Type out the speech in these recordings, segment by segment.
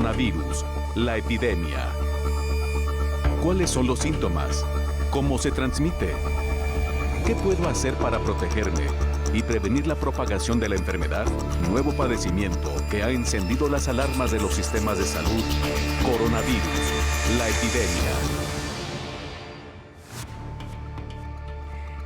Coronavirus, la epidemia. ¿Cuáles son los síntomas? ¿Cómo se transmite? ¿Qué puedo hacer para protegerme y prevenir la propagación de la enfermedad? Nuevo padecimiento que ha encendido las alarmas de los sistemas de salud. Coronavirus, la epidemia.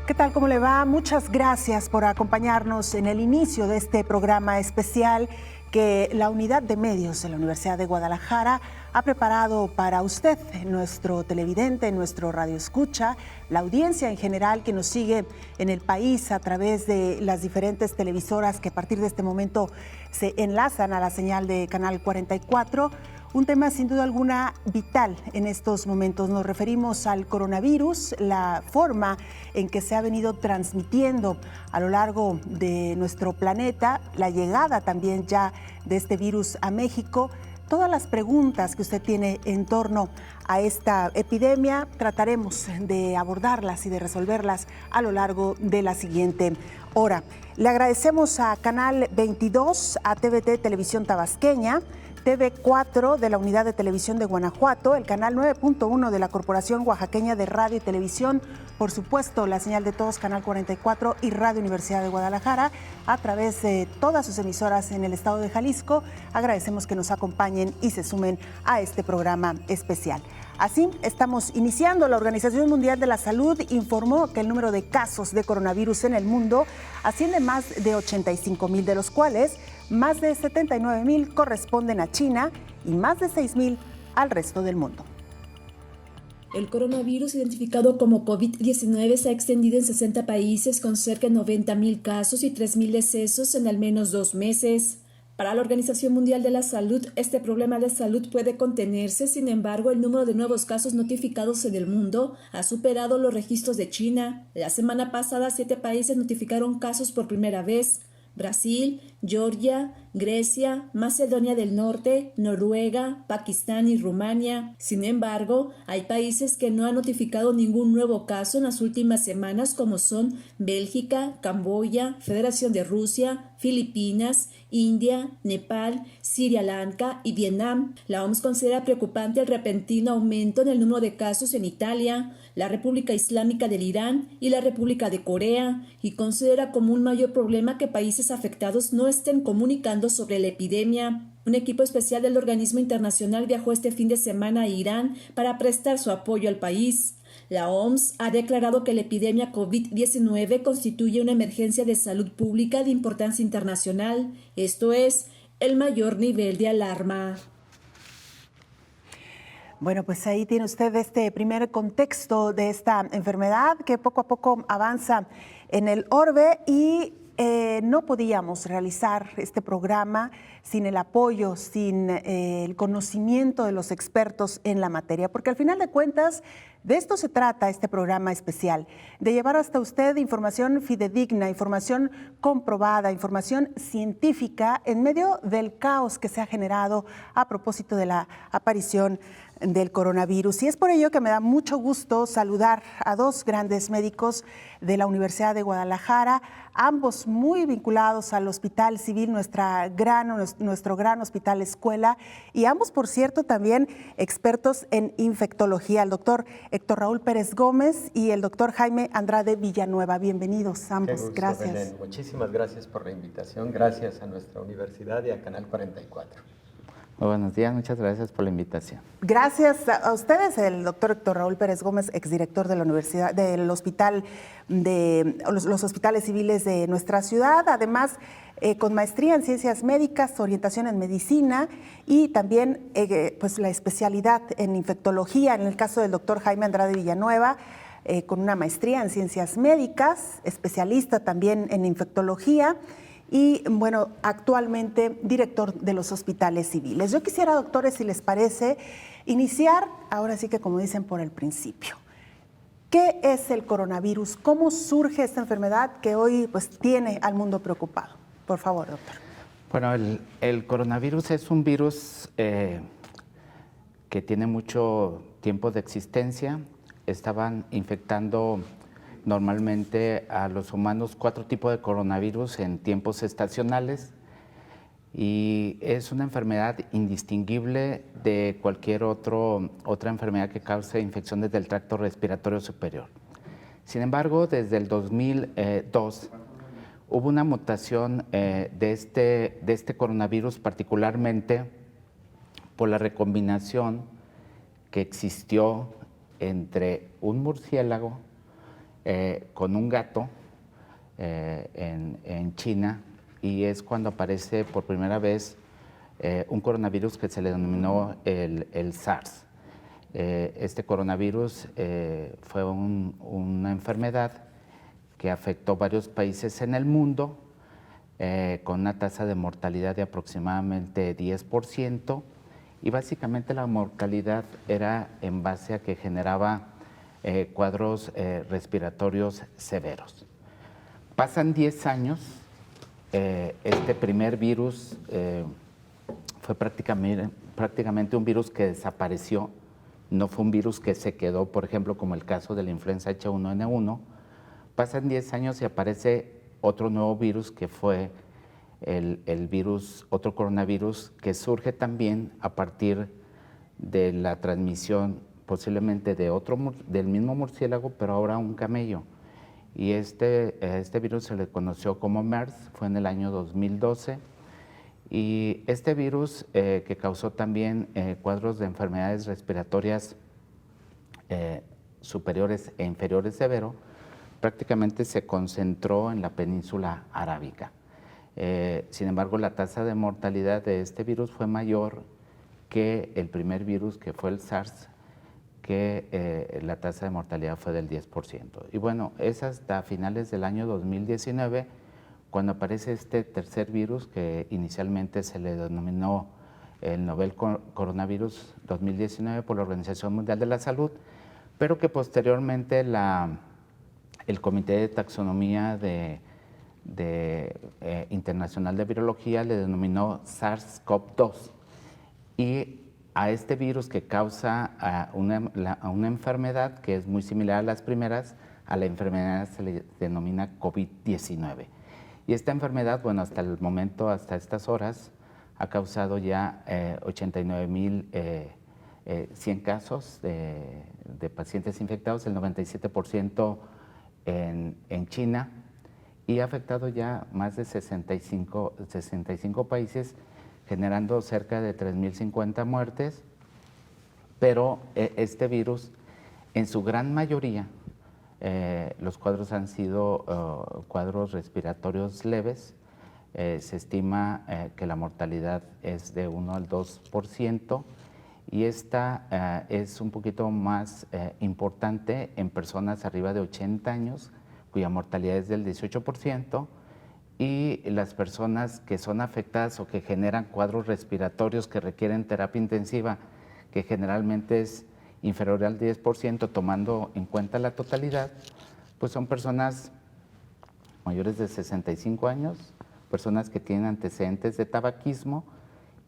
¿Qué tal? ¿Cómo le va? Muchas gracias por acompañarnos en el inicio de este programa especial que la Unidad de Medios de la Universidad de Guadalajara ha preparado para usted, nuestro televidente, nuestro radioescucha, la audiencia en general que nos sigue en el país a través de las diferentes televisoras que a partir de este momento se enlazan a la señal de Canal 44. Un tema sin duda alguna vital en estos momentos. Nos referimos al coronavirus, la forma en que se ha venido transmitiendo a lo largo de nuestro planeta, la llegada también ya de este virus a México. Todas las preguntas que usted tiene en torno a esta epidemia, trataremos de abordarlas y de resolverlas a lo largo de la siguiente hora. Le agradecemos a Canal 22, a TVT Televisión Tabasqueña, TV4 de la Unidad de Televisión de Guanajuato, el canal 9.1 de la Corporación Oaxaqueña de Radio y Televisión, por supuesto la señal de todos, Canal 44 y Radio Universidad de Guadalajara, a través de todas sus emisoras en el estado de Jalisco. Agradecemos que nos acompañen y se sumen a este programa especial. Así, estamos iniciando. La Organización Mundial de la Salud informó que el número de casos de coronavirus en el mundo asciende a más de 85,000, de los cuales más de 79,000 corresponden a China y más de 6,000 al resto del mundo. El coronavirus identificado como COVID-19 se ha extendido en 60 países con cerca de 90,000 casos y 3,000 decesos en al menos 2 meses. Para la Organización Mundial de la Salud, este problema de salud puede contenerse. Sin embargo, el número de nuevos casos notificados en el mundo ha superado los registros de China. La semana pasada, 7 países notificaron casos por primera vez: Brasil, Georgia, Grecia, Macedonia del Norte, Noruega, Pakistán y Rumania. Sin embargo, hay países que no han notificado ningún nuevo caso en las últimas semanas, como son Bélgica, Camboya, Federación de Rusia, Filipinas, India, Nepal, Sri Lanka y Vietnam. La OMS considera preocupante el repentino aumento en el número de casos en Italia, la República Islámica del Irán y la República de Corea, y considera como un mayor problema que países afectados no estén comunicando sobre la epidemia. Un equipo especial del organismo internacional viajó este fin de semana a Irán para prestar su apoyo al país. La OMS ha declarado que la epidemia COVID-19 constituye una emergencia de salud pública de importancia internacional, esto es, el mayor nivel de alarma. Bueno, pues ahí tiene usted este primer contexto de esta enfermedad que poco a poco avanza en el orbe y no podíamos realizar este programa sin el apoyo, sin el conocimiento de los expertos en la materia, porque al final de cuentas de esto se trata este programa especial, de llevar hasta usted información fidedigna, información comprobada, información científica en medio del caos que se ha generado a propósito de la aparición del coronavirus. Y es por ello que me da mucho gusto saludar a 2 grandes médicos de la Universidad de Guadalajara, ambos muy vinculados al Hospital Civil, nuestro gran hospital escuela, y ambos, por cierto, también expertos en infectología, el doctor Héctor Raúl Pérez Gómez y el doctor Jaime Andrade Villanueva. Bienvenidos ambos. Qué gusto, gracias. Belén. Muchísimas gracias por la invitación, gracias a nuestra universidad y a Canal 44. Muy buenos días, muchas gracias por la invitación. Gracias a ustedes, el doctor Héctor Raúl Pérez Gómez, exdirector de la Universidad, del Hospital de los Hospitales Civiles de nuestra ciudad, además con maestría en Ciencias Médicas, orientación en Medicina y también pues la especialidad en Infectología, en el caso del doctor Jaime Andrade Villanueva, con una maestría en Ciencias Médicas, especialista también en Infectología, y, bueno, actualmente director de los hospitales civiles. Yo quisiera, doctores, si les parece, iniciar, ahora sí que como dicen, por el principio. ¿Qué es el coronavirus? ¿Cómo surge esta enfermedad que hoy pues tiene al mundo preocupado? Por favor, doctor. Bueno, el coronavirus es un virus que tiene mucho tiempo de existencia. Estaban infectando normalmente a los humanos 4 tipos de coronavirus en tiempos estacionales. y es una enfermedad indistinguible de cualquier otra enfermedad que cause infecciones del tracto respiratorio superior. Sin embargo, desde el 2002 hubo una mutación de este coronavirus, particularmente por la recombinación que existió entre un murciélago con un gato en China, y es cuando aparece por primera vez un coronavirus que se le denominó el SARS. Este coronavirus fue una enfermedad que afectó varios países en el mundo con una tasa de mortalidad de aproximadamente 10%, y básicamente la mortalidad era en base a que generaba cuadros respiratorios severos. Pasan 10 años, este primer virus fue prácticamente un virus que desapareció, no fue un virus que se quedó, por ejemplo, como el caso de la influenza H1N1. Pasan 10 años y aparece otro nuevo virus que fue otro coronavirus que surge también a partir de la transmisión posiblemente del mismo murciélago, pero ahora un camello. Y este virus se le conoció como MERS, fue en el año 2012. Y este virus que causó también cuadros de enfermedades respiratorias superiores e inferiores severo, prácticamente se concentró en la península arábica. Sin embargo, la tasa de mortalidad de este virus fue mayor que el primer virus, que fue el SARS, que la tasa de mortalidad fue del 10%. Y bueno, es hasta finales del año 2019 cuando aparece este tercer virus, que inicialmente se le denominó el Novel Coronavirus 2019 por la Organización Mundial de la Salud, pero que posteriormente el Comité de Taxonomía Internacional de Virología le denominó SARS-CoV-2. Y a este virus que causa una enfermedad que es muy similar a las primeras, a la enfermedad se le denomina COVID-19. Y esta enfermedad, bueno, hasta el momento, hasta estas horas, ha causado ya 89.100 casos de pacientes infectados, el 97% en China, y ha afectado ya más de 65 países, generando cerca de 3.050 muertes. Pero este virus, en su gran mayoría, los cuadros han sido cuadros respiratorios leves. Se estima que la mortalidad es de 1 al 2%, y esta es un poquito más importante en personas arriba de 80 años, cuya mortalidad es del 18%, y las personas que son afectadas o que generan cuadros respiratorios que requieren terapia intensiva, que generalmente es inferior al 10%, tomando en cuenta la totalidad, pues son personas mayores de 65 años, personas que tienen antecedentes de tabaquismo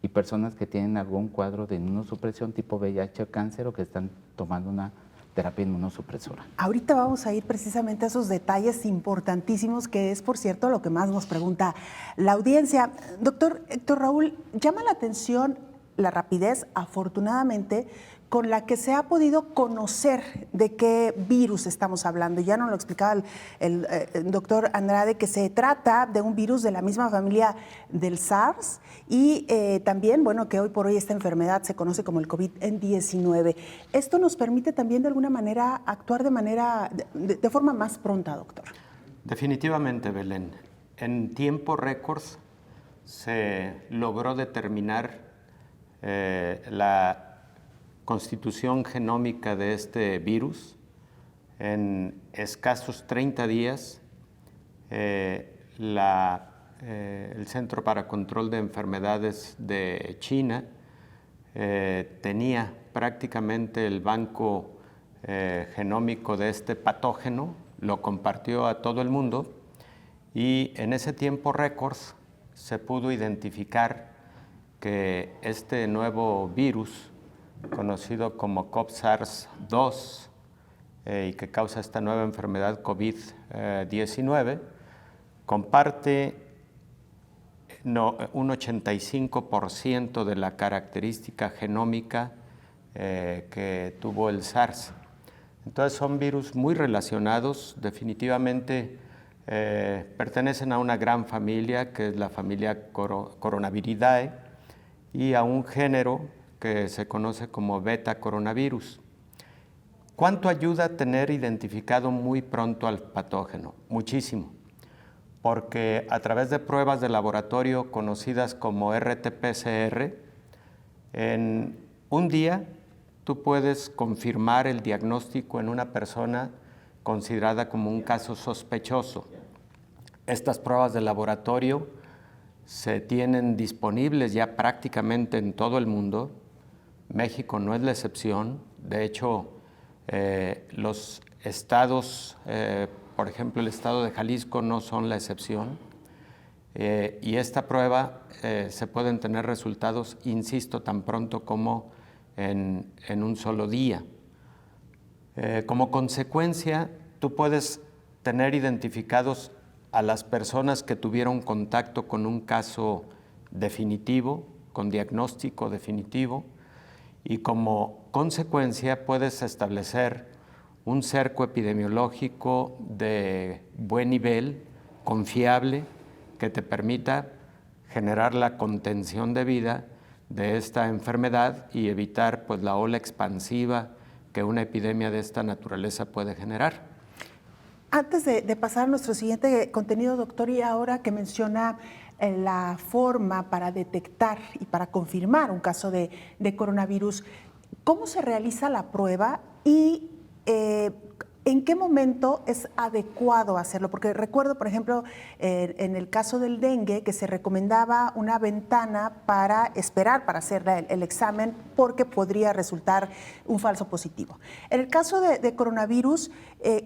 y personas que tienen algún cuadro de inmunosupresión tipo VIH o cáncer, o que están tomando una terapia inmunosupresora. Ahorita vamos a ir precisamente a esos detalles importantísimos, que es, por cierto, lo que más nos pregunta la audiencia. Doctor Héctor Raúl, llama la atención la rapidez, afortunadamente, con la que se ha podido conocer de qué virus estamos hablando. Ya nos lo explicaba el doctor Andrade, que se trata de un virus de la misma familia del SARS, y también, bueno, que hoy por hoy esta enfermedad se conoce como el COVID-19. Esto nos permite también de alguna manera actuar de forma más pronta, doctor. Definitivamente, Belén. En tiempo récord se logró determinar la constitución genómica de este virus. En escasos 30 días, el Centro para Control de Enfermedades de China tenía prácticamente el banco genómico de este patógeno, lo compartió a todo el mundo, y en ese tiempo récord se pudo identificar que este nuevo virus, conocido como CoV-SARS-2, y que causa esta nueva enfermedad COVID-19, comparte un 85% de la característica genómica que tuvo el SARS. Entonces son virus muy relacionados, definitivamente pertenecen a una gran familia que es la familia Coronaviridae y a un género que se conoce como beta coronavirus. ¿Cuánto ayuda a tener identificado muy pronto al patógeno? Muchísimo, porque a través de pruebas de laboratorio conocidas como RT-PCR, en un día tú puedes confirmar el diagnóstico en una persona considerada como un caso sospechoso. Estas pruebas de laboratorio se tienen disponibles ya prácticamente en todo el mundo. México no es la excepción. De hecho, los estados, por ejemplo, el estado de Jalisco no son la excepción. Y esta prueba se pueden tener resultados, insisto, tan pronto como en un solo día. Como consecuencia, tú puedes tener identificados a las personas que tuvieron contacto con un caso definitivo, con diagnóstico definitivo, y como consecuencia puedes establecer un cerco epidemiológico de buen nivel, confiable, que te permita generar la contención debida de esta enfermedad y evitar pues, la ola expansiva que una epidemia de esta naturaleza puede generar. Antes de pasar a nuestro siguiente contenido, doctor, y ahora que menciona la forma para detectar y para confirmar un caso de coronavirus, ¿cómo se realiza la prueba y en qué momento es adecuado hacerlo? Porque recuerdo, por ejemplo, en el caso del dengue, que se recomendaba una ventana para esperar para hacer el examen porque podría resultar un falso positivo. En el caso de coronavirus,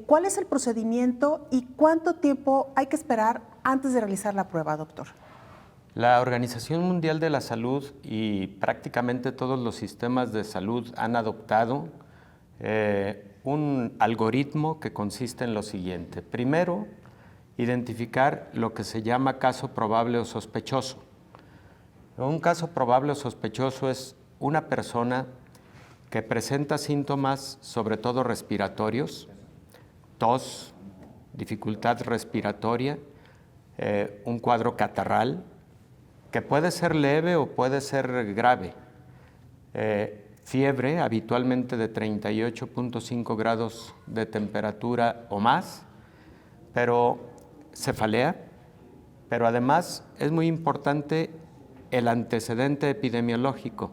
¿cuál es el procedimiento y cuánto tiempo hay que esperar antes de realizar la prueba, doctor? La Organización Mundial de la Salud y prácticamente todos los sistemas de salud han adoptado un algoritmo que consiste en lo siguiente. Primero, identificar lo que se llama caso probable o sospechoso. Un caso probable o sospechoso es una persona que presenta síntomas, sobre todo respiratorios, tos, dificultad respiratoria, un cuadro catarral, que puede ser leve o puede ser grave. Fiebre, habitualmente de 38.5 grados de temperatura o más, pero cefalea, pero además es muy importante el antecedente epidemiológico.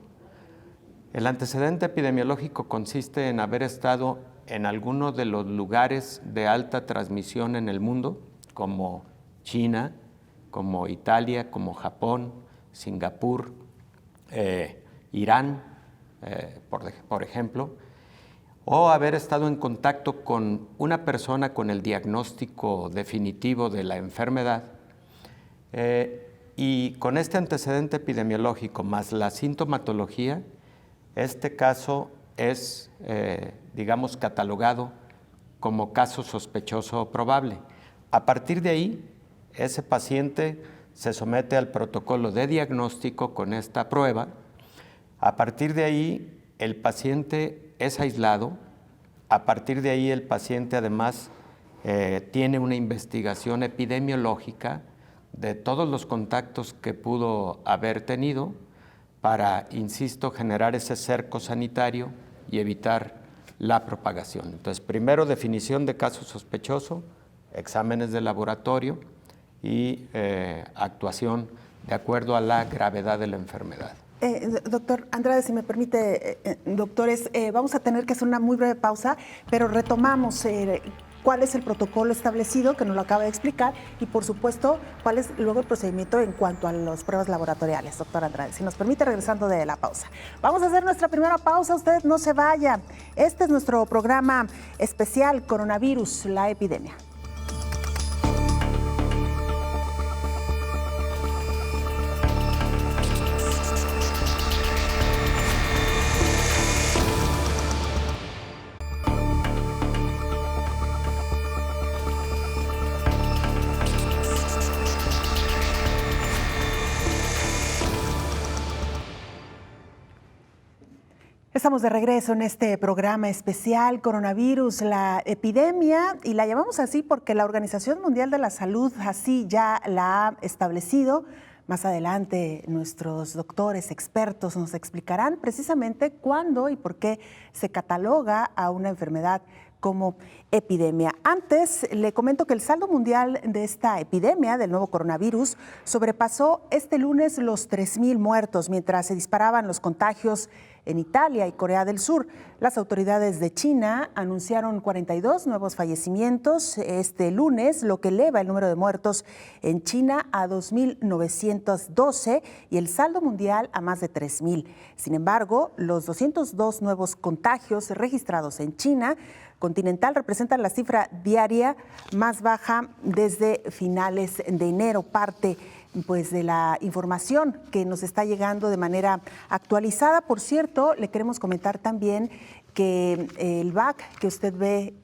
El antecedente epidemiológico consiste en haber estado en alguno de los lugares de alta transmisión en el mundo, como China, como Italia, como Japón, Singapur, Irán, por ejemplo, o haber estado en contacto con una persona con el diagnóstico definitivo de la enfermedad, y con este antecedente epidemiológico más la sintomatología, este caso es, digamos, catalogado como caso sospechoso o probable. A partir de ahí, ese paciente se somete al protocolo de diagnóstico con esta prueba. A partir de ahí, el paciente es aislado. A partir de ahí, el paciente además tiene una investigación epidemiológica de todos los contactos que pudo haber tenido para, insisto, generar ese cerco sanitario y evitar la propagación. Entonces, primero, definición de caso sospechoso, exámenes de laboratorio y actuación de acuerdo a la gravedad de la enfermedad. Doctor Andrade, si me permite, doctores, vamos a tener que hacer una muy breve pausa, pero retomamos cuál es el protocolo establecido, que nos lo acaba de explicar, y por supuesto, cuál es luego el procedimiento en cuanto a las pruebas laboratoriales, doctor Andrade. Si nos permite, regresando de la pausa. Vamos a hacer nuestra primera pausa, usted no se vaya. Este es nuestro programa especial Coronavirus, la epidemia. Estamos de regreso en este programa especial Coronavirus, la epidemia, y la llamamos así porque la Organización Mundial de la Salud así ya la ha establecido. Más adelante nuestros doctores expertos nos explicarán precisamente cuándo y por qué se cataloga a una enfermedad como epidemia. Antes, le comento que el saldo mundial de esta epidemia del nuevo coronavirus sobrepasó este lunes los 3,000 muertos, mientras se disparaban los contagios en Italia y Corea del Sur. Las autoridades de China anunciaron 42 nuevos fallecimientos este lunes, lo que eleva el número de muertos en China a 2,912 y el saldo mundial a más de 3,000. Sin embargo, los 202 nuevos contagios registrados en China continental representan la cifra diaria más baja desde finales de enero, parte pues de la información que nos está llegando de manera actualizada. Por cierto, le queremos comentar también que el BAC que usted ve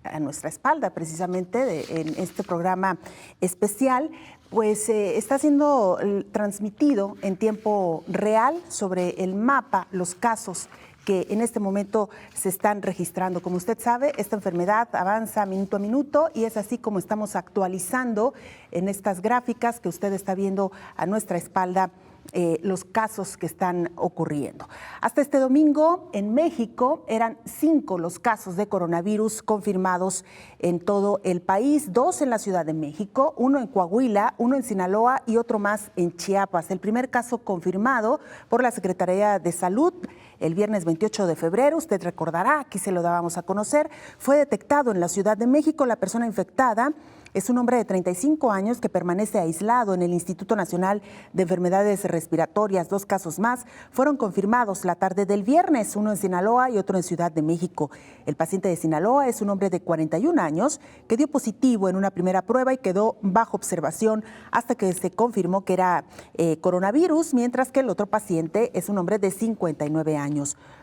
a nuestra espalda precisamente en este programa especial, pues está siendo transmitido en tiempo real sobre el mapa, los casos que en este momento se están registrando. Como usted sabe, esta enfermedad avanza minuto a minuto y es así como estamos actualizando en estas gráficas que usted está viendo a nuestra espalda los casos que están ocurriendo. Hasta este domingo en México eran 5 los casos de coronavirus confirmados en todo el país, 2 en la Ciudad de México, 1 en Coahuila, 1 en Sinaloa y otro más en Chiapas. El primer caso confirmado por la Secretaría de Salud el viernes 28 de febrero, usted recordará, aquí se lo dábamos a conocer, fue detectado en la Ciudad de México. La persona infectada es un hombre de 35 años que permanece aislado en el Instituto Nacional de Enfermedades Respiratorias. 2 casos más fueron confirmados la tarde del viernes, uno en Sinaloa y otro en Ciudad de México. El paciente de Sinaloa es un hombre de 41 años que dio positivo en una primera prueba y quedó bajo observación hasta que se confirmó que era coronavirus, mientras que el otro paciente es un hombre de 59 años.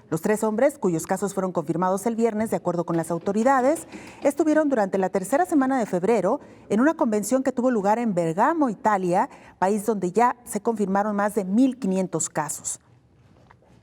Los 3 hombres, cuyos casos fueron confirmados el viernes, de acuerdo con las autoridades, estuvieron durante la tercera semana de febrero en una convención que tuvo lugar en Bergamo, Italia, país donde ya se confirmaron más de 1,500 casos.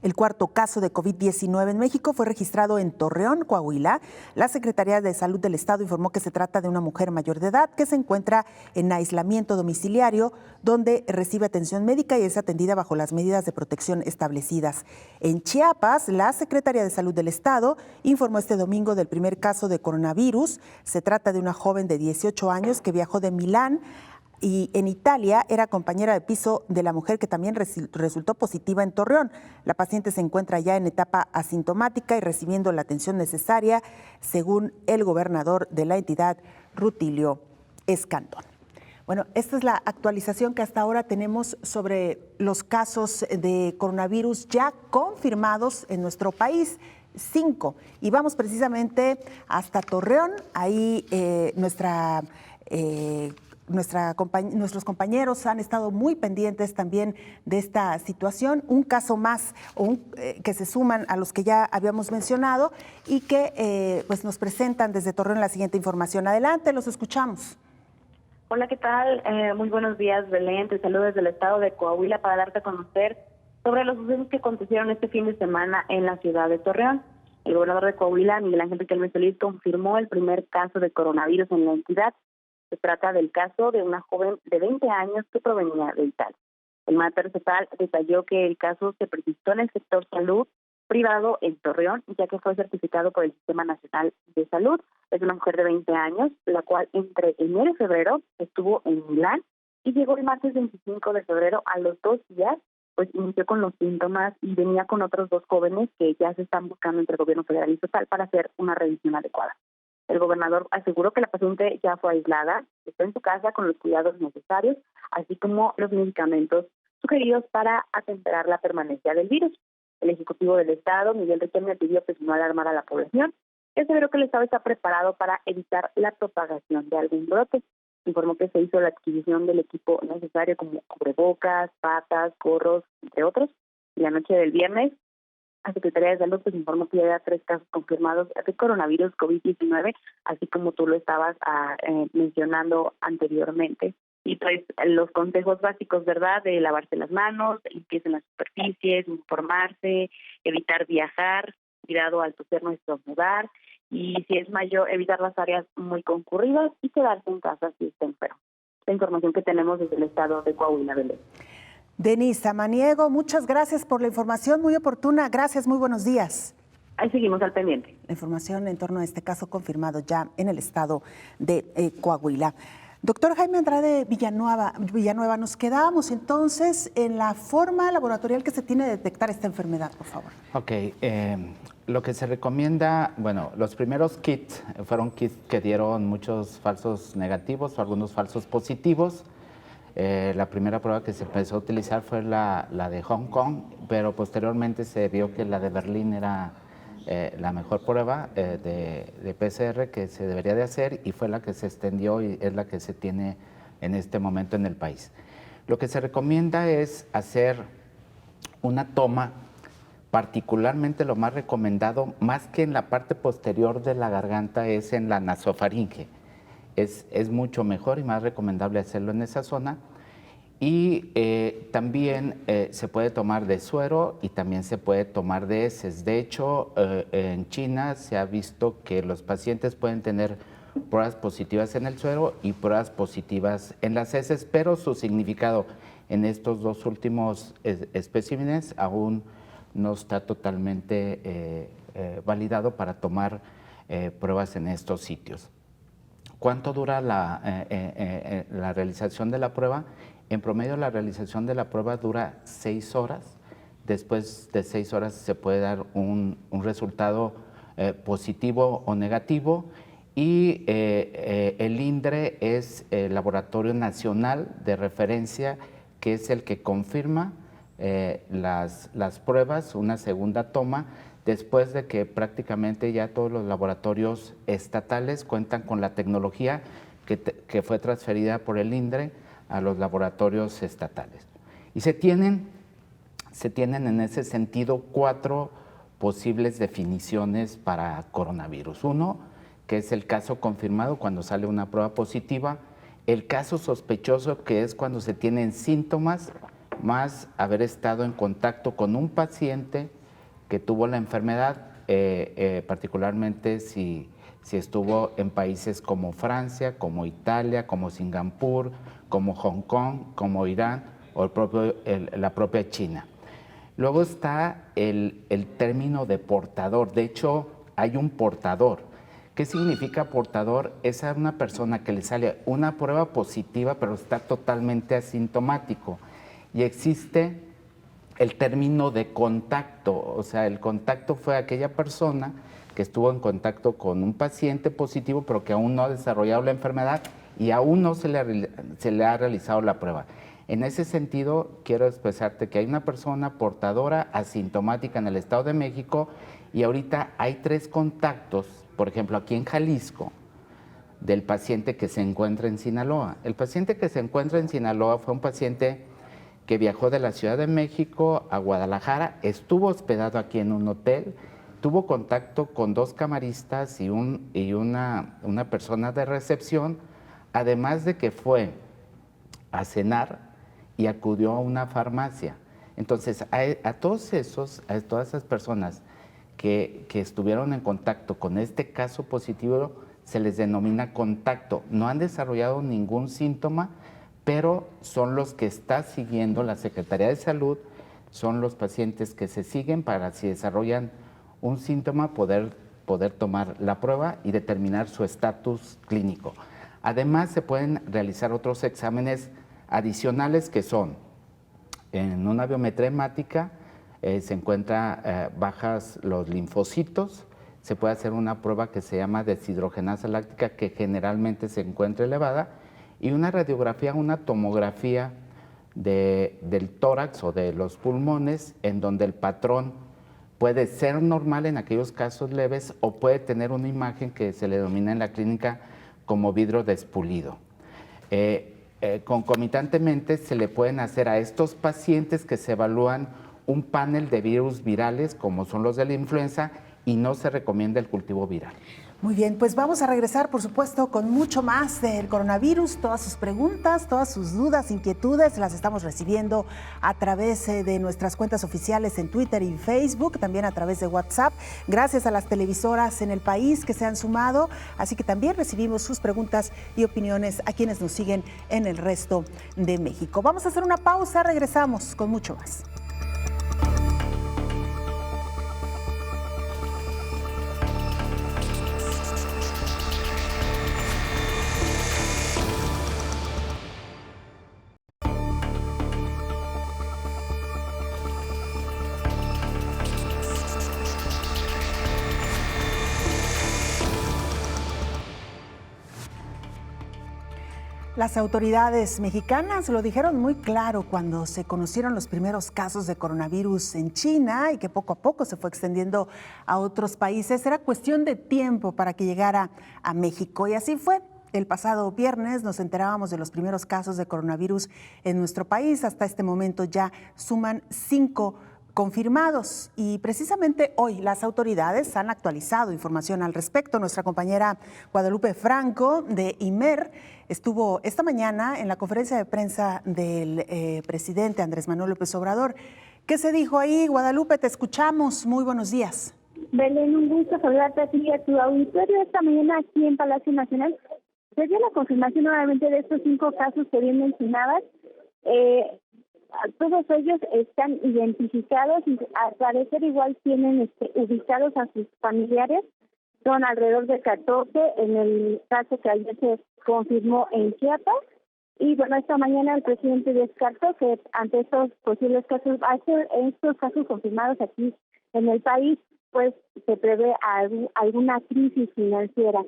El cuarto caso de COVID-19 en México fue registrado en Torreón, Coahuila. La Secretaría de Salud del Estado informó que se trata de una mujer mayor de edad que se encuentra en aislamiento domiciliario, donde recibe atención médica y es atendida bajo las medidas de protección establecidas. En Chiapas, la Secretaría de Salud del Estado informó este domingo del primer caso de coronavirus. Se trata de una joven de 18 años que viajó de Milán y en Italia era compañera de piso de la mujer que también resultó positiva en Torreón. La paciente se encuentra ya en etapa asintomática y recibiendo la atención necesaria, según el gobernador de la entidad, Rutilio Escandón. Bueno, esta es la actualización que hasta ahora tenemos sobre los casos de coronavirus ya confirmados en nuestro país. 5. Y vamos precisamente hasta Torreón. Ahí nuestros compañeros han estado muy pendientes también de esta situación. Un caso más que se suman a los que ya habíamos mencionado y que pues nos presentan desde Torreón la siguiente información. Adelante, los escuchamos. Hola, ¿qué tal? Muy buenos días, Belén. Te saludo desde el estado de Coahuila para darte a conocer sobre los sucesos que acontecieron este fin de semana en la ciudad de Torreón. El gobernador de Coahuila, Miguel Ángel Riquelme Solís, confirmó el primer caso de coronavirus en la entidad. Se trata del caso de una joven de 20 años que provenía de Italia. El mandatario estatal detalló que el caso se registró en el sector salud privado en Torreón, ya que fue certificado por el Sistema Nacional de Salud. Es una mujer de 20 años, la cual entre enero y febrero estuvo en Milán y llegó el martes 25 de febrero. A los 2 días, pues inició con los síntomas y venía con otros 2 jóvenes que ya se están buscando entre el gobierno federal y estatal para hacer una revisión adecuada. El gobernador aseguró que la paciente ya fue aislada, está en su casa con los cuidados necesarios, así como los medicamentos sugeridos para atemperar la permanencia del virus. El ejecutivo del estado, Miguel Riquelme, pidió que no alarmar a la población. Aseveró que el estado está preparado para evitar la propagación de algún brote. Informó que se hizo la adquisición del equipo necesario como cubrebocas, patas, gorros, entre otros. Y la noche del viernes, la Secretaría de Salud pues informó que ya había 3 casos confirmados de coronavirus COVID-19, así como tú lo estabas mencionando anteriormente. Y pues los consejos básicos, ¿verdad? De lavarse las manos, limpieza en las superficies, informarse, evitar viajar, cuidado al toser no estornudar, y si es mayor, evitar las áreas muy concurridas y quedarse en casa si está enfermo. La información que tenemos desde el estado de Coahuila, Belén. Denise Samaniego, muchas gracias por la información muy oportuna. Gracias, muy buenos días. Ahí seguimos al pendiente. La información en torno a este caso confirmado ya en el estado de Coahuila. Doctor Jaime Andrade Villanueva, nos quedábamos entonces en la forma laboratorial que se tiene de detectar esta enfermedad, por favor. Ok, lo que se recomienda, bueno, los primeros kits fueron kits que dieron muchos falsos negativos o algunos falsos positivos. La primera prueba que se empezó a utilizar fue la de Hong Kong, pero posteriormente se vio que la de Berlín era la mejor prueba de PCR que se debería de hacer, y fue la que se extendió y es la que se tiene en este momento en el país. Lo que se recomienda es hacer una toma, particularmente lo más recomendado, más que en la parte posterior de la garganta, es en la nasofaringe. Es mucho mejor y más recomendable hacerlo en esa zona. Y también se puede tomar de suero y también se puede tomar de heces. De hecho, en China se ha visto que los pacientes pueden tener pruebas positivas en el suero y pruebas positivas en las heces, pero su significado en estos dos últimos especímenes aún no está totalmente validado para tomar pruebas en estos sitios. ¿Cuánto dura la realización de la prueba? En promedio, la realización de la prueba dura 6 horas. Después de 6 horas se puede dar un resultado positivo o negativo, y el INDRE es el Laboratorio Nacional de Referencia, que es el que confirma las pruebas, una segunda toma, después de que prácticamente ya todos los laboratorios estatales cuentan con la tecnología que fue transferida por el INDRE a los laboratorios estatales. Y se tienen en ese sentido 4 posibles definiciones para coronavirus. Uno, que es el caso confirmado cuando sale una prueba positiva; el caso sospechoso, que es cuando se tienen síntomas más haber estado en contacto con un paciente que tuvo la enfermedad, particularmente si estuvo en países como Francia, como Italia, como Singapur, como Hong Kong, como Irán o la propia China. Luego está el término de portador. De hecho, hay un portador. ¿Qué significa portador? Es a una persona que le sale una prueba positiva, pero está totalmente asintomático. Y existe el término de contacto. O sea, el contacto fue aquella persona que estuvo en contacto con un paciente positivo, pero que aún no ha desarrollado la enfermedad y aún no se le ha realizado la prueba. En ese sentido, quiero expresarte que hay una persona portadora asintomática en el Estado de México, y ahorita hay 3 contactos, por ejemplo, aquí en Jalisco, del paciente que se encuentra en Sinaloa. El paciente que se encuentra en Sinaloa fue un paciente que viajó de la Ciudad de México a Guadalajara, estuvo hospedado aquí en un hotel, tuvo contacto con 2 camaristas y una persona de recepción, además de que fue a cenar y acudió a una farmacia. Entonces, a todas esas personas que estuvieron en contacto con este caso positivo, se les denomina contacto. No han desarrollado ningún síntoma, pero son los que está siguiendo la Secretaría de Salud, son los pacientes que se siguen para, si desarrollan un síntoma, poder tomar la prueba y determinar su estatus clínico. Además, se pueden realizar otros exámenes adicionales, que son, en una biometría hemática, se encuentra bajas los linfocitos, se puede hacer una prueba que se llama deshidrogenasa láctica, que generalmente se encuentra elevada, y una radiografía, una tomografía del tórax o de los pulmones, en donde el patrón puede ser normal en aquellos casos leves o puede tener una imagen que se le denomina en la clínica como vidrio despulido. Concomitantemente se le pueden hacer a estos pacientes que se evalúan un panel de virus virales, como son los de la influenza, y no se recomienda el cultivo viral. Muy bien, pues vamos a regresar, por supuesto, con mucho más del coronavirus. Todas sus preguntas, todas sus dudas, inquietudes, las estamos recibiendo a través de nuestras cuentas oficiales en Twitter y Facebook, también a través de WhatsApp. Gracias a las televisoras en el país que se han sumado, así que también recibimos sus preguntas y opiniones a quienes nos siguen en el resto de México. Vamos a hacer una pausa, regresamos con mucho más. Las autoridades mexicanas lo dijeron muy claro cuando se conocieron los primeros casos de coronavirus en China y que poco a poco se fue extendiendo a otros países. Era cuestión de tiempo para que llegara a México y así fue. El pasado viernes nos enterábamos de los primeros casos de coronavirus en nuestro país. Hasta este momento ya suman 5 confirmados y precisamente hoy las autoridades han actualizado información al respecto. Nuestra compañera Guadalupe Franco de IMER estuvo esta mañana en la conferencia de prensa del presidente Andrés Manuel López Obrador. ¿Qué se dijo ahí? Guadalupe, te escuchamos. Muy buenos días. Belén, un gusto saludarte a ti y a tu auditorio. Esta mañana aquí en Palacio Nacional se dio la confirmación nuevamente de estos 5 casos que bien mencionabas. Todos ellos están identificados y al parecer igual tienen ubicados a sus familiares. Son alrededor de 14 en el caso que ayer se confirmó en Chiapas. Y bueno, esta mañana el presidente descartó que ante estos posibles casos, estos casos confirmados aquí en el país, pues se prevé alguna crisis financiera.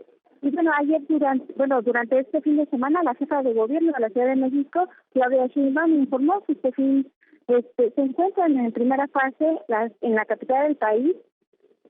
Y bueno, ayer durante este fin de semana, la jefa de gobierno de la Ciudad de México, Claudia Sheinbaum, informó que este fin se encuentran en primera fase en la capital del país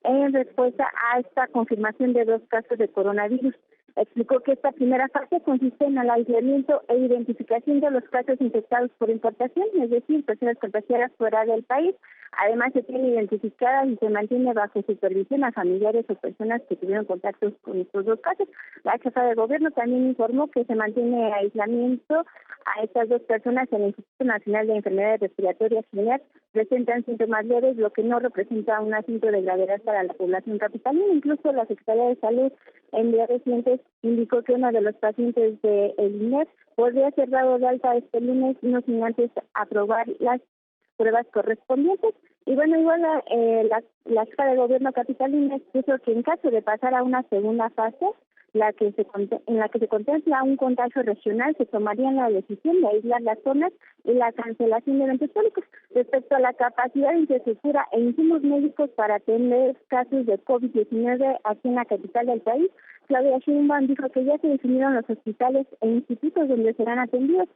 en respuesta a esta confirmación de 2 casos de coronavirus. Explicó que esta primera fase consiste en el aislamiento e identificación de los casos infectados por importación, es decir, personas contagiadas fuera del país. Además, se tiene identificadas y se mantiene bajo supervisión a familiares o personas que tuvieron contactos con estos 2 casos. La jefa de gobierno también informó que se mantiene aislamiento a estas 2 personas en el Instituto Nacional de Enfermedades Respiratorias Generales. Presentan síntomas leves, lo que no representa un asunto de gravedad para la población capitalina. Incluso la Secretaría de Salud en días recientes indicó que uno de los pacientes del INEP podría ser dado de alta este lunes, no sin antes aprobar las pruebas correspondientes. Y bueno, igual la jefa de gobierno capitalina expuso que en caso de pasar a una segunda fase, en la que se contempla un contagio regional, se tomaría la decisión de aislar las zonas y la cancelación de eventos públicos. Respecto a la capacidad de infraestructura e insumos médicos para atender casos de COVID-19 aquí en la capital del país, Claudia Sheinbaum dijo que ya se definieron los hospitales e institutos donde serán atendidos.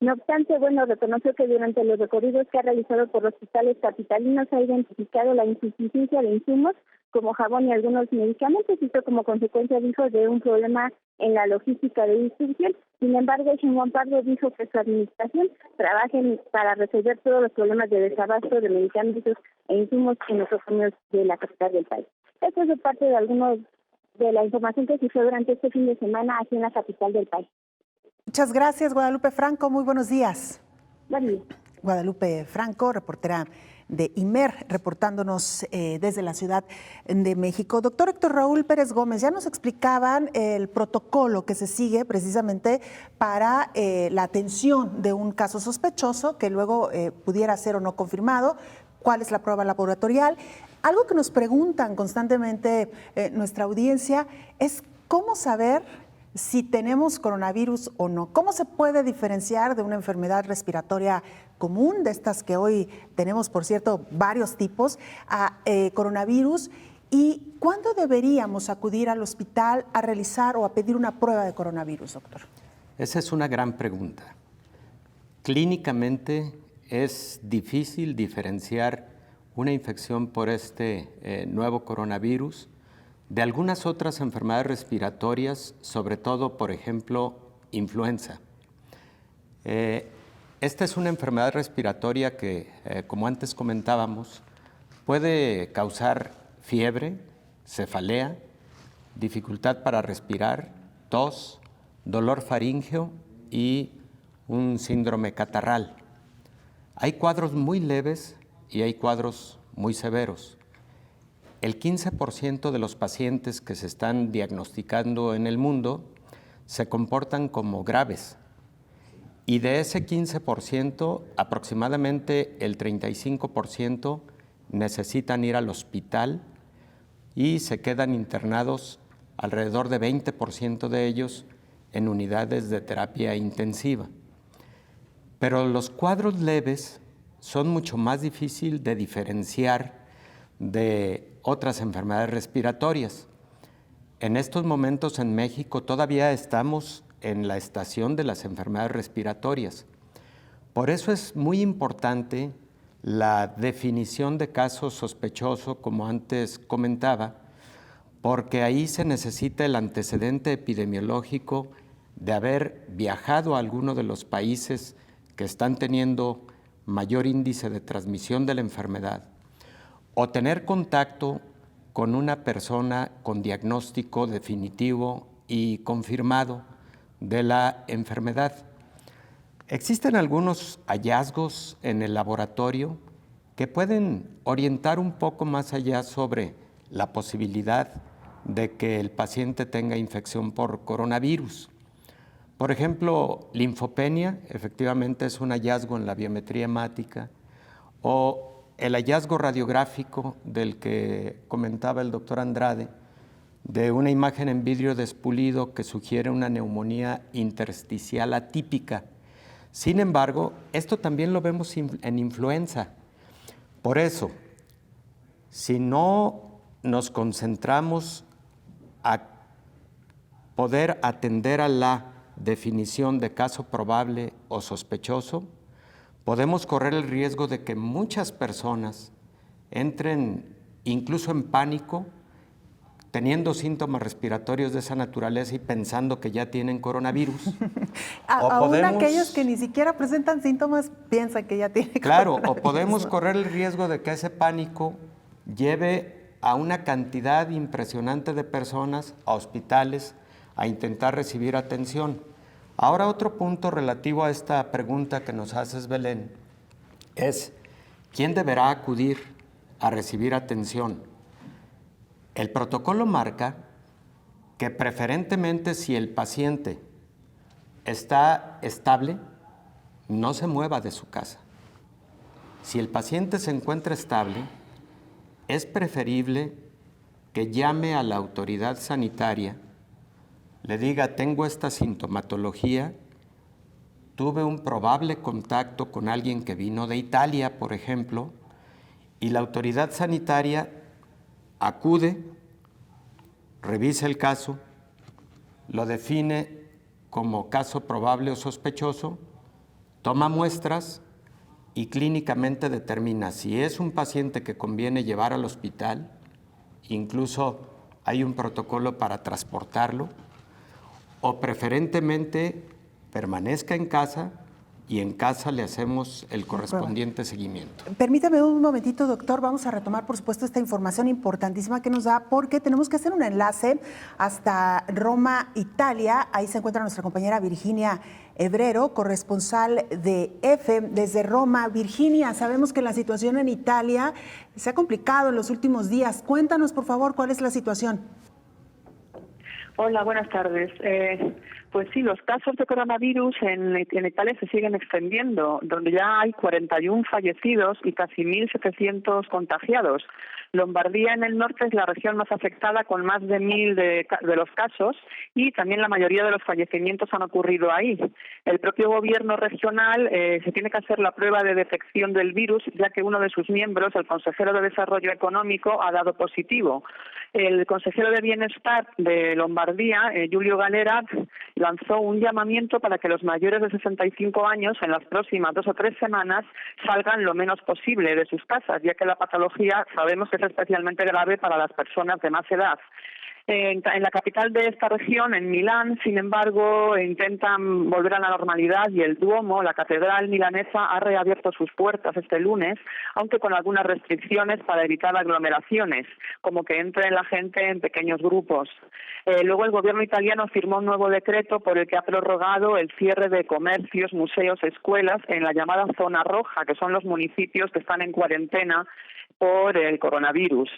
No obstante, reconoció que durante los recorridos que ha realizado por hospitales capitalinos ha identificado la insuficiencia de insumos como jabón y algunos medicamentos, esto como consecuencia, dijo, de un problema en la logística de distribución. Sin embargo, Sheinbaum Pardo dijo que su administración trabaja para resolver todos los problemas de desabasto de medicamentos e insumos en los comercios de la capital del país. Esto es parte de algunos de la información que se hizo durante este fin de semana aquí en la capital del país. Muchas gracias, Guadalupe Franco. Muy buenos días. Buen día. Guadalupe Franco, reportera de IMER, reportándonos desde la Ciudad de México. Doctor Héctor Raúl Pérez Gómez, ya nos explicaban el protocolo que se sigue precisamente para la atención de un caso sospechoso que luego pudiera ser o no confirmado, cuál es la prueba laboratorial. Algo que nos preguntan constantemente nuestra audiencia es cómo saber si tenemos coronavirus o no. ¿Cómo se puede diferenciar de una enfermedad respiratoria común, de estas que hoy tenemos, por cierto, varios tipos, a coronavirus? ¿Y cuándo deberíamos acudir al hospital a realizar o a pedir una prueba de coronavirus, doctor? Esa es una gran pregunta. Clínicamente es difícil diferenciar una infección por este nuevo coronavirus de algunas otras enfermedades respiratorias, sobre todo, por ejemplo, influenza. Esta es una enfermedad respiratoria que, como antes comentábamos, puede causar fiebre, cefalea, dificultad para respirar, tos, dolor faríngeo y un síndrome catarral. Hay cuadros muy leves y hay cuadros muy severos. El 15% de los pacientes que se están diagnosticando en el mundo se comportan como graves. Y de ese 15%, aproximadamente el 35% necesitan ir al hospital y se quedan internados alrededor de 20% de ellos en unidades de terapia intensiva. Pero los cuadros leves son mucho más difíciles de diferenciar de otras enfermedades respiratorias. En estos momentos en México todavía estamos en la estación de las enfermedades respiratorias. Por eso es muy importante la definición de caso sospechoso, como antes comentaba, porque ahí se necesita el antecedente epidemiológico de haber viajado a alguno de los países que están teniendo mayor índice de transmisión de la enfermedad, o tener contacto con una persona con diagnóstico definitivo y confirmado de la enfermedad. Existen algunos hallazgos en el laboratorio que pueden orientar un poco más allá sobre la posibilidad de que el paciente tenga infección por coronavirus. Por ejemplo, linfopenia, efectivamente es un hallazgo en la biometría hemática, o el hallazgo radiográfico del que comentaba el doctor Andrade, de una imagen en vidrio despulido que sugiere una neumonía intersticial atípica. Sin embargo, esto también lo vemos en influenza. Por eso, si no nos concentramos a poder atender a la definición de caso probable o sospechoso, podemos correr el riesgo de que muchas personas entren incluso en pánico, teniendo síntomas respiratorios de esa naturaleza y pensando que ya tienen coronavirus. Aún aquellos que ni siquiera presentan síntomas piensan que ya tienen coronavirus. Claro, o podemos correr el riesgo de que ese pánico lleve a una cantidad impresionante de personas a hospitales a intentar recibir atención. Ahora, otro punto relativo a esta pregunta que nos haces, Belén, es ¿quién deberá acudir a recibir atención? El protocolo marca que preferentemente si el paciente está estable, no se mueva de su casa. Si el paciente se encuentra estable, es preferible que llame a la autoridad sanitaria, le diga, tengo esta sintomatología, tuve un probable contacto con alguien que vino de Italia, por ejemplo, y la autoridad sanitaria acude, revisa el caso, lo define como caso probable o sospechoso, toma muestras y clínicamente determina si es un paciente que conviene llevar al hospital, incluso hay un protocolo para transportarlo, o preferentemente permanezca en casa y en casa le hacemos el correspondiente seguimiento. Permítame un momentito, doctor. Vamos a retomar, por supuesto, esta información importantísima que nos da, porque tenemos que hacer un enlace hasta Roma, Italia. Ahí se encuentra nuestra compañera Virginia Hebrero, corresponsal de EFE desde Roma. Virginia, sabemos que la situación en Italia se ha complicado en los últimos días. Cuéntanos, por favor, cuál es la situación. Hola, buenas tardes. Pues sí, los casos de coronavirus en Italia se siguen extendiendo, donde ya hay 41 fallecidos y casi 1.700 contagiados. Lombardía en el norte es la región más afectada, con más de 1.000 de los casos, y también la mayoría de los fallecimientos han ocurrido ahí. El propio gobierno regional se tiene que hacer la prueba de detección del virus, ya que uno de sus miembros, el consejero de Desarrollo Económico, ha dado positivo. El consejero de Bienestar de Lombardía, Giulio Galera, lanzó un llamamiento para que los mayores de 65 años en las próximas 2 o 3 semanas salgan lo menos posible de sus casas, ya que la patología sabemos que es especialmente grave para las personas de más edad. En la capital de esta región, en Milán, sin embargo, intentan volver a la normalidad y el Duomo, la catedral milanesa, ha reabierto sus puertas este lunes, aunque con algunas restricciones para evitar aglomeraciones, como que entre la gente en pequeños grupos. Luego el gobierno italiano firmó un nuevo decreto por el que ha prorrogado el cierre de comercios, museos, escuelas en la llamada zona roja, que son los municipios que están en cuarentena por el coronavirus.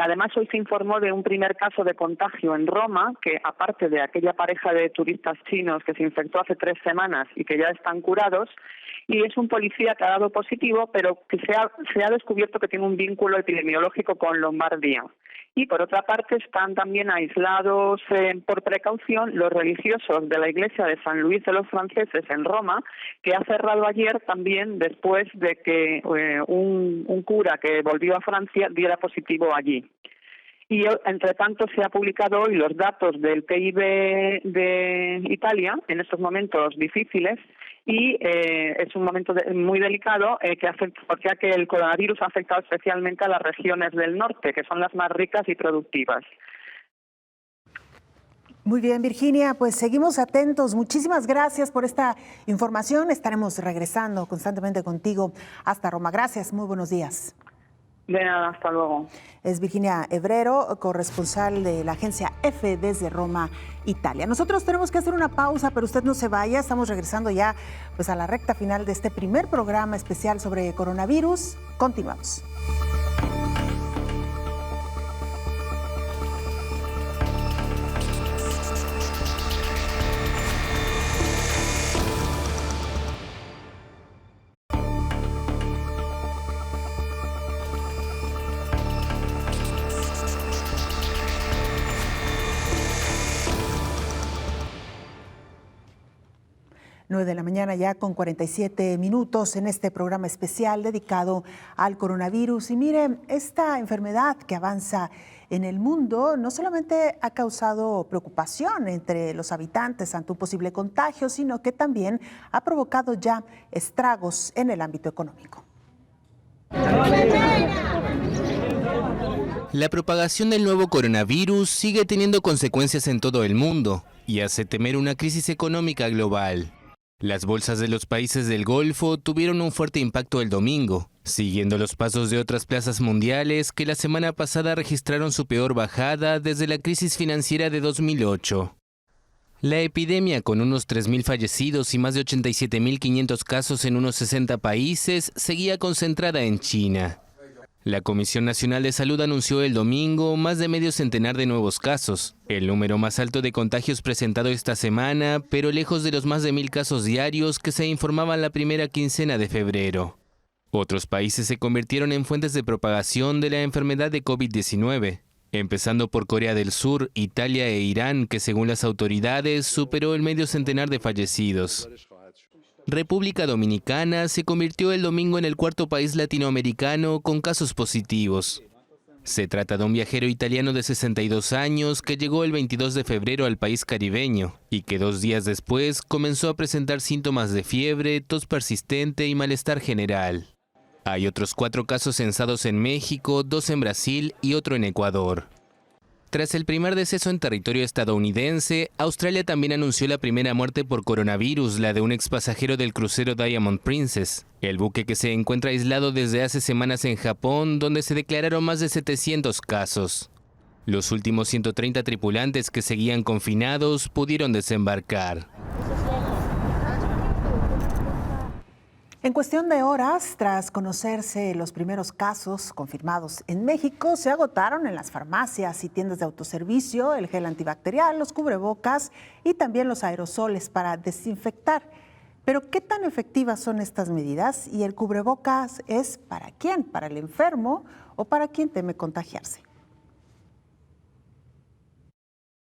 Además, hoy se informó de un primer caso de contagio en Roma, que aparte de aquella pareja de turistas chinos que se infectó hace 3 semanas y que ya están curados, y es un policía que ha dado positivo, pero que se ha descubierto que tiene un vínculo epidemiológico con Lombardía. Y por otra parte están también aislados por precaución los religiosos de la iglesia de San Luis de los Franceses en Roma, que ha cerrado ayer también después de que un cura que volvió a Francia diera positivo allí. Y, entre tanto, se ha publicado hoy los datos del PIB de Italia en estos momentos difíciles y es un momento muy delicado porque el coronavirus ha afectado especialmente a las regiones del norte, que son las más ricas y productivas. Muy bien, Virginia, pues seguimos atentos. Muchísimas gracias por esta información. Estaremos regresando constantemente contigo hasta Roma. Gracias, muy buenos días. De nada, hasta luego. Es Virginia Hebrero, corresponsal de la agencia EFE desde Roma, Italia. Nosotros tenemos que hacer una pausa, pero usted no se vaya. Estamos regresando ya pues, a la recta final de este primer programa especial sobre coronavirus. Continuamos. De la mañana ya con 47 minutos en este programa especial dedicado al coronavirus. Y mire, esta enfermedad que avanza en el mundo no solamente ha causado preocupación entre los habitantes ante un posible contagio, sino que también ha provocado ya estragos en el ámbito económico. La propagación del nuevo coronavirus sigue teniendo consecuencias en todo el mundo y hace temer una crisis económica global. Las bolsas de los países del Golfo tuvieron un fuerte impacto el domingo, siguiendo los pasos de otras plazas mundiales que la semana pasada registraron su peor bajada desde la crisis financiera de 2008. La epidemia, con unos 3.000 fallecidos y más de 87.500 casos en unos 60 países, seguía concentrada en China. La Comisión Nacional de Salud anunció el domingo más de medio centenar de nuevos casos, el número más alto de contagios presentado esta semana, pero lejos de los más de 1.000 casos diarios que se informaban la primera quincena de febrero. Otros países se convirtieron en fuentes de propagación de la enfermedad de COVID-19, empezando por Corea del Sur, Italia e Irán, que según las autoridades superó el medio centenar de fallecidos. República Dominicana se convirtió el domingo en el cuarto país latinoamericano con casos positivos. Se trata de un viajero italiano de 62 años que llegó el 22 de febrero al país caribeño y que 2 días después comenzó a presentar síntomas de fiebre, tos persistente y malestar general. Hay otros 4 casos censados en México, 2 en Brasil y otro en Ecuador. Tras el primer deceso en territorio estadounidense, Australia también anunció la primera muerte por coronavirus, la de un expasajero del crucero Diamond Princess, el buque que se encuentra aislado desde hace semanas en Japón, donde se declararon más de 700 casos. Los últimos 130 tripulantes que seguían confinados pudieron desembarcar. En cuestión de horas, tras conocerse los primeros casos confirmados en México, se agotaron en las farmacias y tiendas de autoservicio el gel antibacterial, los cubrebocas y también los aerosoles para desinfectar. Pero, ¿qué tan efectivas son estas medidas? ¿Y el cubrebocas es para quién? ¿Para el enfermo o para quien teme contagiarse?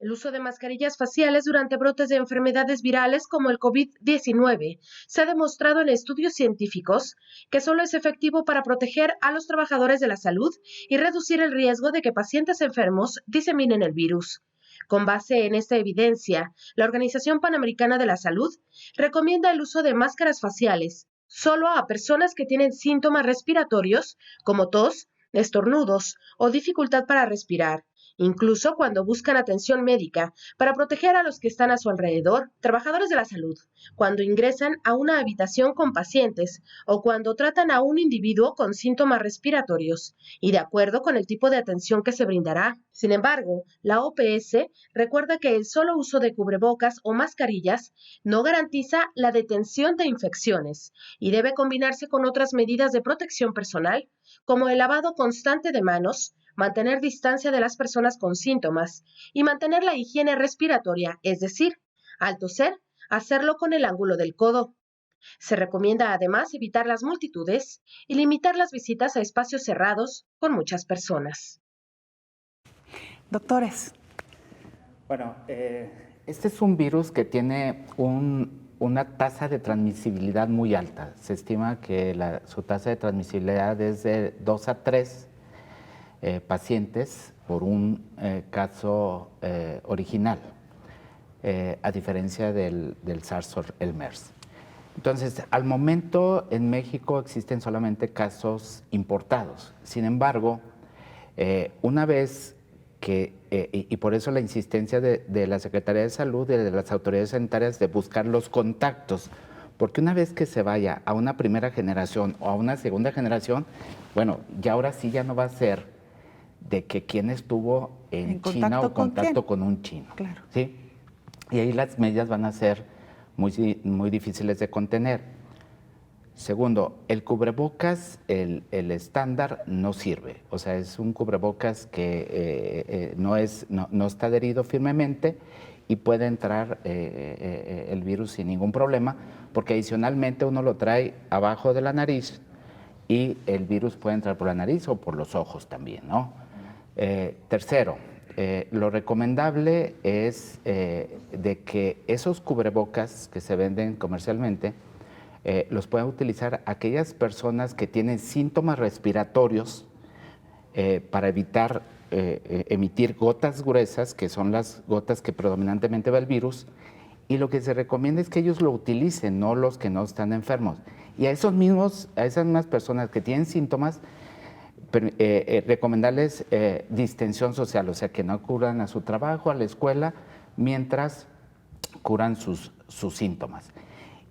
El uso de mascarillas faciales durante brotes de enfermedades virales como el COVID-19 se ha demostrado en estudios científicos que solo es efectivo para proteger a los trabajadores de la salud y reducir el riesgo de que pacientes enfermos diseminen el virus. Con base en esta evidencia, la Organización Panamericana de la Salud recomienda el uso de máscaras faciales solo a personas que tienen síntomas respiratorios como tos, estornudos o dificultad para respirar, incluso cuando buscan atención médica para proteger a los que están a su alrededor, trabajadores de la salud, cuando ingresan a una habitación con pacientes o cuando tratan a un individuo con síntomas respiratorios y de acuerdo con el tipo de atención que se brindará. Sin embargo, la OPS recuerda que el solo uso de cubrebocas o mascarillas no garantiza la detención de infecciones y debe combinarse con otras medidas de protección personal, como el lavado constante de manos, mantener distancia de las personas con síntomas y mantener la higiene respiratoria, es decir, al toser, hacerlo con el ángulo del codo. Se recomienda además evitar las multitudes y limitar las visitas a espacios cerrados con muchas personas. Doctores. Bueno, este es un virus que tiene una tasa de transmisibilidad muy alta. Se estima que su tasa de transmisibilidad es de 2 a 3 pacientes por un caso original, a diferencia del SARS o el MERS. Entonces, al momento en México existen solamente casos importados. Sin embargo, una vez que, y por eso la insistencia de la Secretaría de Salud y de las autoridades sanitarias de buscar los contactos, porque una vez que se vaya a una primera generación o a una segunda generación, bueno, ya ahora sí ya no va a ser de que quién estuvo en China o contacto con un chino. Claro. ¿Sí? Y ahí las medidas van a ser muy difíciles de contener. Segundo, el cubrebocas, el estándar, no sirve. O sea, es un cubrebocas que no está adherido firmemente y puede entrar el virus sin ningún problema, porque adicionalmente uno lo trae abajo de la nariz y el virus puede entrar por la nariz o por los ojos también, ¿no? Tercero, lo recomendable es de que esos cubrebocas que se venden comercialmente los puedan utilizar aquellas personas que tienen síntomas respiratorios para evitar emitir gotas gruesas, que son las gotas que predominantemente va el virus, y lo que se recomienda es que ellos lo utilicen, no los que no están enfermos. Y a esas mismas personas que tienen síntomas, recomendarles distensión social, o sea, que no acudan a su trabajo, a la escuela, mientras curan sus síntomas.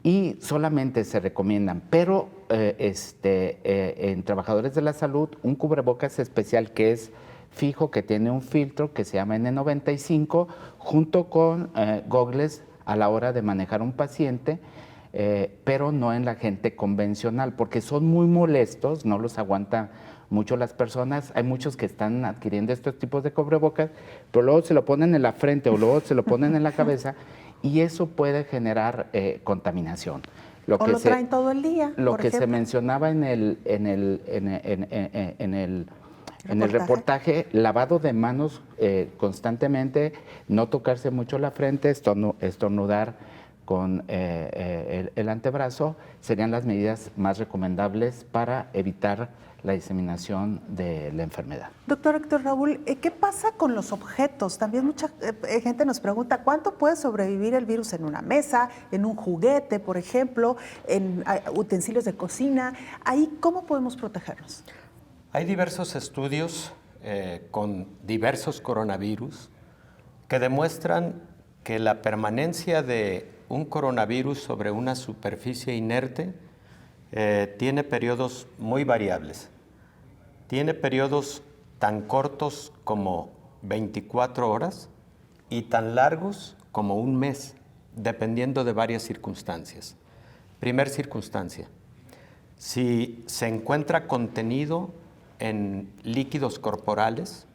Y solamente se recomiendan, pero en trabajadores de la salud, un cubrebocas especial que es fijo, que tiene un filtro que se llama N95, junto con gogles a la hora de manejar un paciente, pero no en la gente convencional, porque son muy molestos, no los aguanta mucho las personas. Hay muchos que están adquiriendo estos tipos de cubrebocas, pero luego se lo ponen en la frente o luego se lo ponen en la cabeza y eso puede generar contaminación. Lo traen todo el día. Lo que se mencionaba en el reportaje, lavado de manos constantemente, no tocarse mucho la frente, estornudar con el antebrazo, serían las medidas más recomendables para evitar la diseminación de la enfermedad. Doctor Héctor Raúl, ¿qué pasa con los objetos? También mucha gente nos pregunta, ¿cuánto puede sobrevivir el virus en una mesa, en un juguete, por ejemplo, en utensilios de cocina? Ahí, ¿cómo podemos protegernos? Hay diversos estudios con diversos coronavirus que demuestran que la permanencia de un coronavirus sobre una superficie inerte tiene periodos muy variables. Tiene periodos tan cortos como 24 horas y tan largos como un mes, dependiendo de varias circunstancias. Primer circunstancia, si se encuentra contenido en líquidos corporales,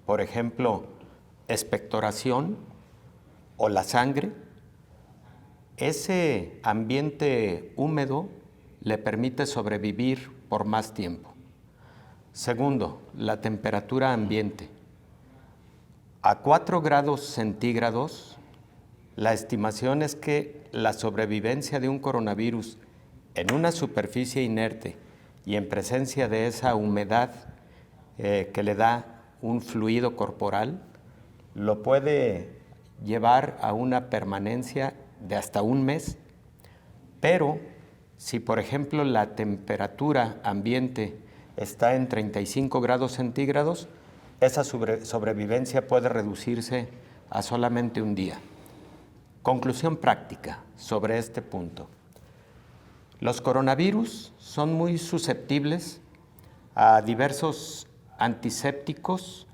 por ejemplo, expectoración o la sangre, ese ambiente húmedo le permite sobrevivir por más tiempo. Segundo, la temperatura ambiente. A 4 grados centígrados, la estimación es que la sobrevivencia de un coronavirus en una superficie inerte y en presencia de esa humedad que le da un fluido corporal, lo puede llevar a una permanencia de hasta un mes, pero si, por ejemplo, la temperatura ambiente está en 35 grados centígrados, esa sobrevivencia puede reducirse a solamente un día. Conclusión práctica sobre este punto. Los coronavirus son muy susceptibles a diversos antisépticos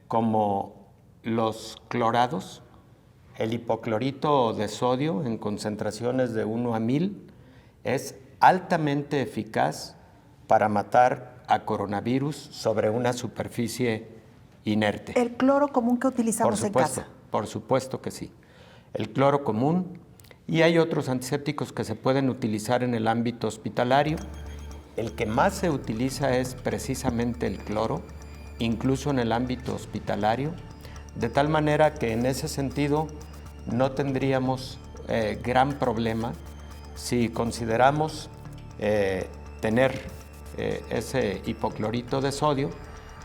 como los clorados, el hipoclorito de sodio en concentraciones de 1 a 1000 es altamente eficaz para matar a coronavirus sobre una superficie inerte. ¿El cloro común que utilizamos en casa? Por supuesto que sí. El cloro común, y hay otros antisépticos que se pueden utilizar en el ámbito hospitalario. El que más se utiliza es precisamente el cloro, incluso en el ámbito hospitalario, de tal manera que en ese sentido no tendríamos gran problema si consideramos tener ese hipoclorito de sodio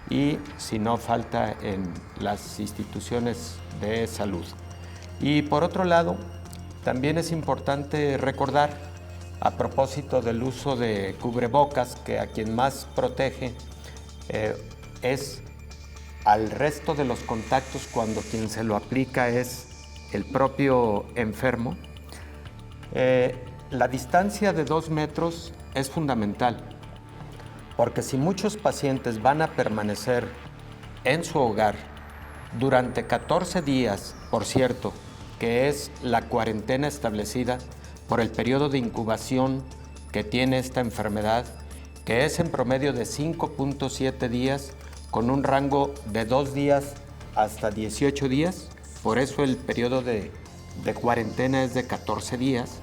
y si no falta en las instituciones de salud. Y por otro lado, también es importante recordar, a propósito del uso de cubrebocas, que a quien más protege es al resto de los contactos cuando quien se lo aplica es el propio enfermo. La distancia de 2 metros es fundamental, porque si muchos pacientes van a permanecer en su hogar durante 14 días, por cierto, que es la cuarentena establecida por el periodo de incubación que tiene esta enfermedad, que es en promedio de 5.7 días, con un rango de 2 días hasta 18 días, por eso el periodo de cuarentena es de 14 días.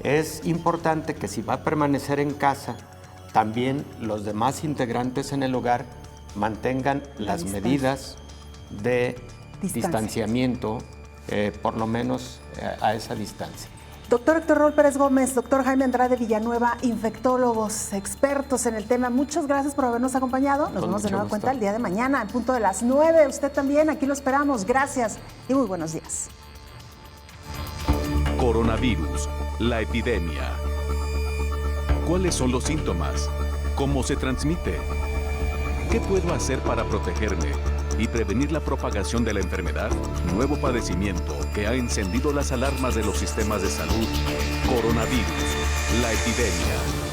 Es importante que si va a permanecer en casa, también los demás integrantes en el hogar mantengan las medidas de distanciamiento, por lo menos a esa distancia. Doctor Héctor Raúl Pérez Gómez, doctor Jaime Andrade Villanueva, infectólogos, expertos en el tema, muchas gracias por habernos acompañado. Nos vemos de nueva cuenta el día de mañana, al punto de las 9. Usted también, aquí lo esperamos. Gracias y muy buenos días. Coronavirus, la epidemia. ¿Cuáles son los síntomas? ¿Cómo se transmite? ¿Qué puedo hacer para protegerme y prevenir la propagación de la enfermedad? Nuevo padecimiento que ha encendido las alarmas de los sistemas de salud. Coronavirus, la epidemia.